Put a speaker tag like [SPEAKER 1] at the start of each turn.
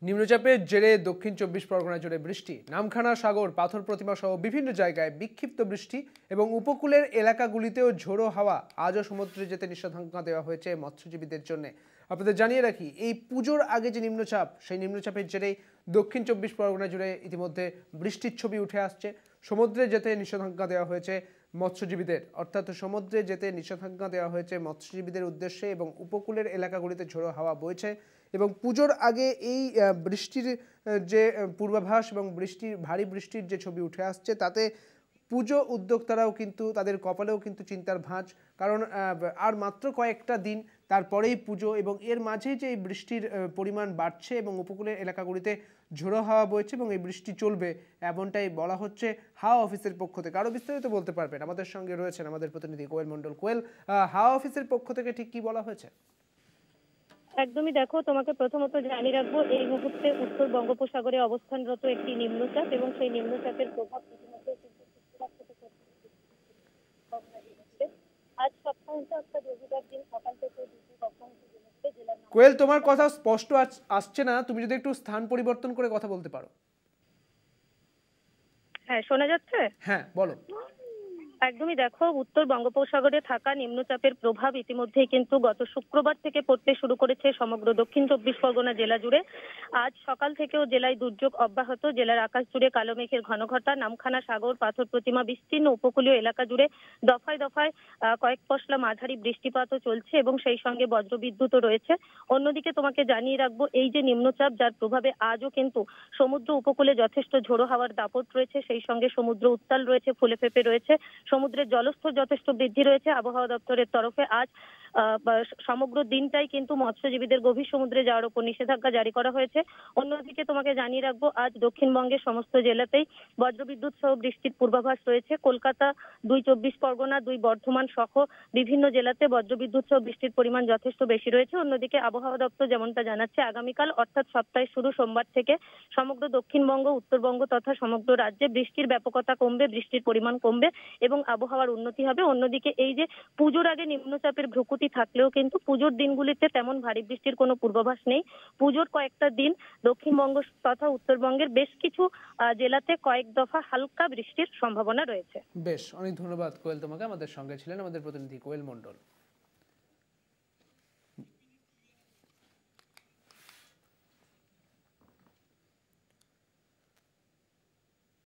[SPEAKER 1] নিম্নচাপের জেরে দক্ষিণ ২৪ পরগনা জুড়ে বৃষ্টি, নামখানা, সাগর, পাথর প্রতিমা সহ বিভিন্ন জায়গায় বিক্ষিপ্ত বৃষ্টি এবং উপকূলের এলাকাগুলিতেও ঝোড়ো হাওয়া। আজও সমুদ্রে যেতে নিষেধাজ্ঞা দেওয়া হয়েছে মৎস্যজীবীদের জন্য। আপনাদের জানিয়ে রাখি, এই পুজোর আগে যে নিম্নচাপ, সেই নিম্নচাপের জেরেই দক্ষিণ ২৪ পরগনা জুড়ে ইতিমধ্যে বৃষ্টির ছবি উঠে আসছে। সমুদ্রে যেতে নিষেধাজ্ঞা দেওয়া হয়েছে মৎস্যজীবীদের, অর্থাৎ সমুদ্রে যেতে নিষেধাজ্ঞা দেওয়া হয়েছে মৎস্যজীবীদের উদ্দেশ্যে এবং উপকূলের এলাকাগুলিতে ঝোড়ো হাওয়া বইছে। এবং পুজোর আগে এই বৃষ্টির যে পূর্বাভাস এবং ভারী বৃষ্টির যে ছবি উঠে আসছে, তাতে পুজো উদ্যোক্তারাও কিন্তু তাদের কপালেও কিন্তু চিন্তার ভাঁজ। কারণ আর মাত্র কয়েকটা দিন, তারপরেই পুজো, এবং এর মাঝেই যে এই বৃষ্টির পরিমাণ বাড়ছে এবং উপকূলের এলাকাগুলিতে ঝোড়ো হাওয়া বইছে এবং এই বৃষ্টি চলবে, এমনটাই বলা হচ্ছে হাওয়া অফিসের পক্ষ থেকে। আরও বিস্তারিত বলতে পারবেন, আমাদের সঙ্গে রয়েছেন আমাদের প্রতিনিধি কোয়েল মণ্ডল। কোয়েল, হাওয়া অফিসের পক্ষ থেকে ঠিক কি বলা হয়েছে?
[SPEAKER 2] একদমই, দেখো, তোমাকে প্রথমত জানিয়ে রাখবো, এই মুহূর্তে উত্তর বঙ্গোপসাগরে অবস্থানরত একটি নিম্নচাপ এবং সেই নিম্নচাপের প্রভাব ইতিমধ্যে আজ সপ্তাহান্তে রবিবার দিন সকাল থেকে
[SPEAKER 1] কোয়েল, তোমার কথা স্পষ্ট আসছে না, তুমি যদি একটু স্থান পরিবর্তন করে কথা বলতে পারো।
[SPEAKER 2] হ্যাঁ, শোনা যাচ্ছে?
[SPEAKER 1] হ্যাঁ, বলো।
[SPEAKER 2] একদমই, দেখো, উত্তর বঙ্গোপসাগরে থাকা নিম্নচাপের প্রভাব ইতিমধ্যেই কিন্তু গত শুক্রবার থেকে পড়তে শুরু করেছে সমগ্র দক্ষিণ ২৪ পরগনা জেলা জুড়ে। আজ সকাল থেকেও জেলায় দুর্যোগ অব্যাহত। জেলার আকাশ জুড়ে কালো মেঘের ঘনঘটা, নামখানা, সাগর, পাথর প্রতিমা, বিস্তীর্ণ উপকূলীয় এলাকা জুড়ে দফায় দফায় কয়েক পশলা মাঝারি বৃষ্টিপাতও চলছে এবং সেই সঙ্গে বজ্রবিদ্যুৎও রয়েছে। অন্যদিকে তোমাকে জানিয়ে রাখবো, এই যে নিম্নচাপ, যার প্রভাবে আজও কিন্তু সমুদ্র উপকূলে যথেষ্ট ঝোড়ো হাওয়ার দাপট রয়েছে, সেই সঙ্গে সমুদ্র উত্তাল রয়েছে, ফুলে ফেঁপে রয়েছে, সমুদ্রের জলস্তর যথেষ্ট বৃদ্ধি রয়েছে। আবহাওয়া দপ্তরের তরফে আজ সমগ্র দিনটাই কিন্তু মৎস্যজীবীদের গভীর সমুদ্রে যাওয়ার উপর নিষেধাজ্ঞা জারি করা হয়েছে। অন্যদিকে তোমাকে জানিয়ে রাখবো, আজ দক্ষিণবঙ্গের সমস্ত জেলাতেই বজ্রবিদ্যুৎ সহ বৃষ্টির পূর্বাভাস রয়েছে। কলকাতা, ২ ২৪ পরগনা, ২ বর্ধমান সহ বিভিন্ন জেলাতে বজ্রবিদ্যুৎ সহ বৃষ্টির পরিমাণ যথেষ্ট বেশি রয়েছে। অন্যদিকে আবহাওয়া দপ্তর যেমনটা জানাচ্ছে, আগামীকাল অর্থাৎ সপ্তাহের শুরু সোমবার থেকে সমগ্র দক্ষিণবঙ্গ, উত্তরবঙ্গ তথা সমগ্র রাজ্যে বৃষ্টির ব্যাপকতা কমবে, বৃষ্টির পরিমাণ কমবে এবং আবহাওয়ার উন্নতি হবে। অন্যদিকে এই যে পুজোর আগে নিম্নচাপের ভ্রুকুটি থাকলেও কিন্তু পুজোর দিনগুলিতে তেমন ভারী বৃষ্টির কোনো পূর্বাভাস নেই। পুজোর কয়েকটা দিন দক্ষিণবঙ্গ তথা উত্তরবঙ্গের বেশ কিছু জেলাতে কয়েক দফা হালকা বৃষ্টির সম্ভাবনা রয়েছে।
[SPEAKER 1] বেশ, অনেক ধন্যবাদ কোয়েল তোমাকে। আমাদের সঙ্গে ছিলেন আমাদের প্রতিনিধি কোয়েল মণ্ডল।